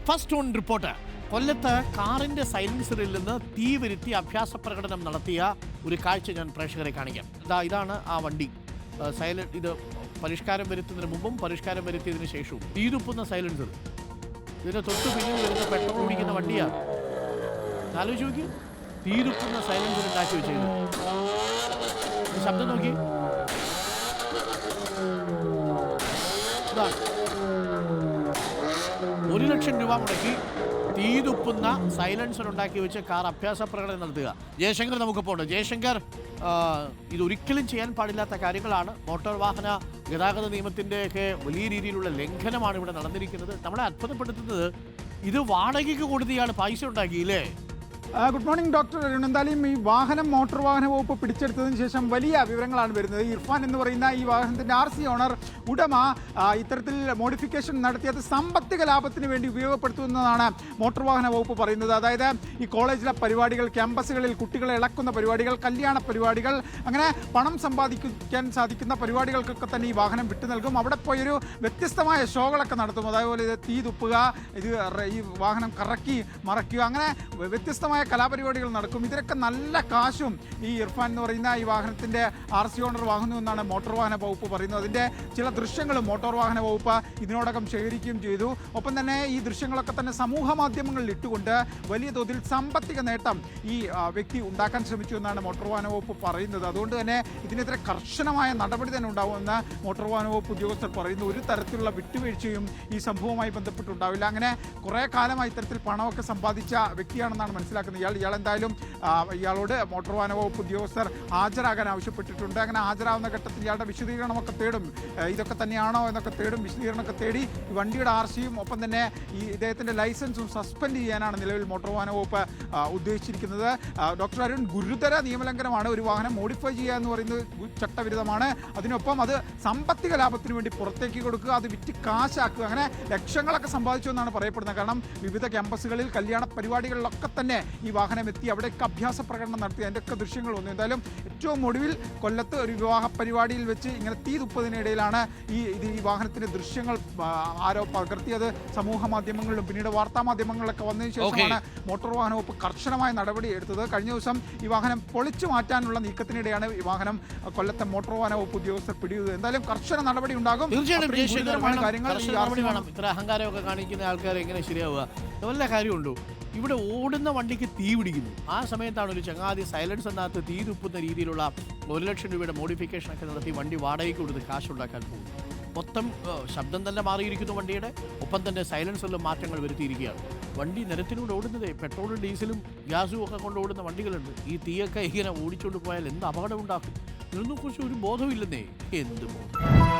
First on report. കൊല്ലത്ത് കാറിന്റെ സൈലൻസറിൽ നിന്ന് തീ വരുത്തി അഭ്യാസ പ്രകടനം നടത്തിയ ഒരു കാഴ്ച ഞാൻ പ്രേക്ഷകരെ കാണിക്കാം. ഇതാണ് ആ വണ്ടി. ഇത് പരിഷ്കാരം വരുത്തുന്നതിന് മുമ്പും പരിഷ്കാരം വരുത്തിയതിനു ശേഷവും തീതുപ്പുന്ന സൈലൻസർ. ഇതിന് തൊട്ടു പിന്നിൽ വരുന്ന പെട്രോൾ ഓടിക്കുന്ന വണ്ടിയാണ്. ആലോചിച്ച് നോക്കി, തീതുപ്പുന്ന സൈലൻസർ ഉണ്ടാക്കി വെച്ചത്. ശബ്ദം നോക്കി. 1 ലക്ഷം രൂപ മുടക്കി തീതുപ്പുന്ന സൈലൻസർ ഉണ്ടാക്കി വെച്ച് കാർ അഭ്യാസ പ്രകടനം നടത്തുക. ജയശങ്കർ നമുക്കിപ്പോൾ ഉണ്ട്. ജയശങ്കർ, ഇതൊരിക്കലും ചെയ്യാൻ പാടില്ലാത്ത കാര്യങ്ങളാണ്. മോട്ടോർ വാഹന ഗതാഗത നിയമത്തിൻ്റെയൊക്കെ വലിയ രീതിയിലുള്ള ലംഘനമാണ് ഇവിടെ നടന്നിരിക്കുന്നത്. നമ്മളെ അത്ഭുതപ്പെടുത്തുന്നത് ഇത് വാടകയ്ക്ക് കൊടുത്തിയാണ് പൈസ ഉണ്ടാക്കിയില്ലേ? Good morning doctor Arun. എന്തായാലും ഈ വാഹനം മോട്ടോർ വാഹന വകുപ്പ് പിടിച്ചെടുത്തതിന് ശേഷം വലിയ വിവരങ്ങളാണ് വരുന്നത്. ഇർഫാൻ എന്ന് പറയുന്ന ഈ വാഹനത്തിൻ്റെ RC ഓണർ ഉടമ ഇത്തരത്തിൽ മോഡിഫിക്കേഷൻ നടത്തിയത് സാമ്പത്തിക ലാഭത്തിന് വേണ്ടി ഉപയോഗപ്പെടുത്തുന്നതാണ് മോട്ടോർ വാഹന വകുപ്പ് പറയുന്നത്. അതായത് ഈ കോളേജിലെ പരിപാടികൾ, ക്യാമ്പസുകളിൽ കുട്ടികളെ ഇളക്കുന്ന പരിപാടികൾ, കല്യാണ പരിപാടികൾ, അങ്ങനെ പണം സമ്പാദിക്കാൻ സാധിക്കുന്ന പരിപാടികൾക്കൊക്കെ തന്നെ ഈ വാഹനം വിട്ടു നൽകും. അവിടെ പോയൊരു വ്യത്യസ്തമായ ഷോകളൊക്കെ നടത്തും. അതേപോലെ ഇത് തീ തുപ്പുക, ഈ വാഹനം കറക്കി മറയ്ക്കുക, അങ്ങനെ വ്യത്യസ്തമായ കലാപരിപാടികൾ നടക്കും. ഇതിനൊക്കെ നല്ല കാശും ഈ ഇർഫാൻ എന്ന് പറയുന്ന ഈ വാഹനത്തിൻ്റെ RC ഓണർ വാങ്ങുന്നു എന്നാണ് മോട്ടോർ വാഹന വകുപ്പ് പറയുന്നത്. അതിൻ്റെ ചില ദൃശ്യങ്ങളും മോട്ടോർ വാഹന വകുപ്പ് ഇതിനോടകം ശേഖരിക്കുകയും ചെയ്തു. ഒപ്പം തന്നെ ഈ ദൃശ്യങ്ങളൊക്കെ തന്നെ സമൂഹ മാധ്യമങ്ങളിൽ ഇട്ടുകൊണ്ട് വലിയ തോതിൽ സാമ്പത്തിക നേട്ടം ഈ വ്യക്തി ഉണ്ടാക്കാൻ ശ്രമിച്ചു എന്നാണ് മോട്ടോർ വാഹന വകുപ്പ് പറയുന്നത്. അതുകൊണ്ട് തന്നെ ഇതിനെതിരെ കർശനമായ നടപടി തന്നെ ഉണ്ടാവുമെന്ന് മോട്ടോർ വാഹന വകുപ്പ് ഉദ്യോഗസ്ഥർ പറയുന്നു. ഒരു തരത്തിലുള്ള വിട്ടുവീഴ്ചയും ഈ സംഭവവുമായി ബന്ധപ്പെട്ടുണ്ടാവില്ല. അങ്ങനെ കുറേ കാലമായി ഇത്തരത്തിൽ പണമൊക്കെ സമ്പാദിച്ച വ്യക്തിയാണെന്നാണ് മനസ്സിലാക്കുന്നത്. ഇയാൾ എന്തായാലും ഇയാളോട് മോട്ടോർ വാഹന വകുപ്പ് ഉദ്യോഗസ്ഥർ ഹാജരാകാൻ ആവശ്യപ്പെട്ടിട്ടുണ്ട്. അങ്ങനെ ഹാജരാകുന്ന ഘട്ടത്തിൽ ഇയാളുടെ വിശദീകരണമൊക്കെ തേടും. ഇതൊക്കെ തന്നെയാണോ എന്നൊക്കെ തേടും. വിശദീകരണമൊക്കെ തേടി ഈ വണ്ടിയുടെ RCയും ഒപ്പം തന്നെ ഈ ഇദ്ദേഹത്തിൻ്റെ ലൈസൻസും സസ്പെൻഡ് ചെയ്യാനാണ് നിലവിൽ മോട്ടോർ വാഹന വകുപ്പ് ഉദ്ദേശിച്ചിരിക്കുന്നത്. ഡോക്ടർ അരുൺ, ഗുരുതര നിയമലംഘനമാണ്. ഒരു വാഹനം മോഡിഫൈ ചെയ്യുക എന്ന് പറയുന്നത് ചട്ടവിരുദ്ധമാണ്. അതിനൊപ്പം അത് സാമ്പത്തിക ലാഭത്തിന് വേണ്ടി പുറത്തേക്ക് കൊടുക്കുക, അത് വിറ്റ് കാശാക്കുക, അങ്ങനെ ലക്ഷങ്ങളൊക്കെ സമ്പാദിച്ചു എന്നാണ് പറയപ്പെടുന്നത്. കാരണം വിവിധ ക്യാമ്പസുകളിൽ കല്യാണ പരിപാടികളിലൊക്കെ തന്നെ ഈ വാഹനം എത്തി അവിടെയൊക്കെ അഭ്യാസ പ്രകടനം നടത്തി അതിൻ്റെയൊക്കെ ദൃശ്യങ്ങൾ വന്നു. എന്തായാലും ഏറ്റവും ഒടുവിൽ കൊല്ലത്ത് ഒരു വിവാഹ പരിപാടിയിൽ വെച്ച് ഇങ്ങനെ തീ തുപ്പതിനിടയിലാണ് ഈ വാഹനത്തിൻ്റെ ദൃശ്യങ്ങൾ ആരോ പകർത്തിയത് സമൂഹ മാധ്യമങ്ങളിലും പിന്നീട് വാർത്താ മാധ്യമങ്ങളിലൊക്കെ വന്നതിന് ശേഷമാണ് മോട്ടോർ വാഹന വകുപ്പ് കർശനമായ നടപടി എടുത്തത്. കഴിഞ്ഞ ദിവസം ഈ വാഹനം പൊളിച്ചു മാറ്റാനുള്ള നീക്കത്തിനിടെയാണ് ഈ വാഹനം കൊല്ലത്തെ മോട്ടോർ വാഹന വകുപ്പ് ഉദ്യോഗസ്ഥർ പിടികൂടിയത്. എന്തായാലും കർശന നടപടി ഉണ്ടാകും. ഇത്ര അഹങ്കാരമൊക്കെ കാണിക്കുന്ന ആൾക്കാരെ എങ്ങനെ ശരിയാവുക? വല്ല കാര്യമുണ്ടോ? ഇവിടെ ഓടുന്ന വണ്ടിക്ക് തീ പിടിക്കുന്നു. ആ സമയത്താണ് ഒരു ചങ്ങാതി സൈലൻസറിനകത്ത് തീ തുപ്പുന്ന രീതിയിലുള്ള 1 ലക്ഷം രൂപയുടെ മോഡിഫിക്കേഷനൊക്കെ നടത്തി വണ്ടി വാടകയ്ക്ക് കൊടുത്ത് കാശുണ്ടാക്കാൻ പോകും. മൊത്തം ശബ്ദം തന്നെ മാറിയിരിക്കുന്നു വണ്ടിയുടെ. ഒപ്പം തന്നെ സൈലൻസറിലും മാറ്റങ്ങൾ വരുത്തിയിരിക്കുകയാണ്. വണ്ടി നിരത്തിലൂടെ ഓടുന്നത് പെട്രോളും ഡീസലും ഗ്യാസും ഒക്കെ കൊണ്ട് ഓടുന്ന വണ്ടികളുണ്ട്. ഈ തീയൊക്കെ ഇങ്ങനെ ഓടിച്ചുകൊണ്ട് പോയാൽ എന്ത് അപകടം ഉണ്ടാക്കും? ഇതിനൊന്നും കുറിച്ച് ഒരു ബോധമില്ലെന്നേ. എന്ത് ബോധം?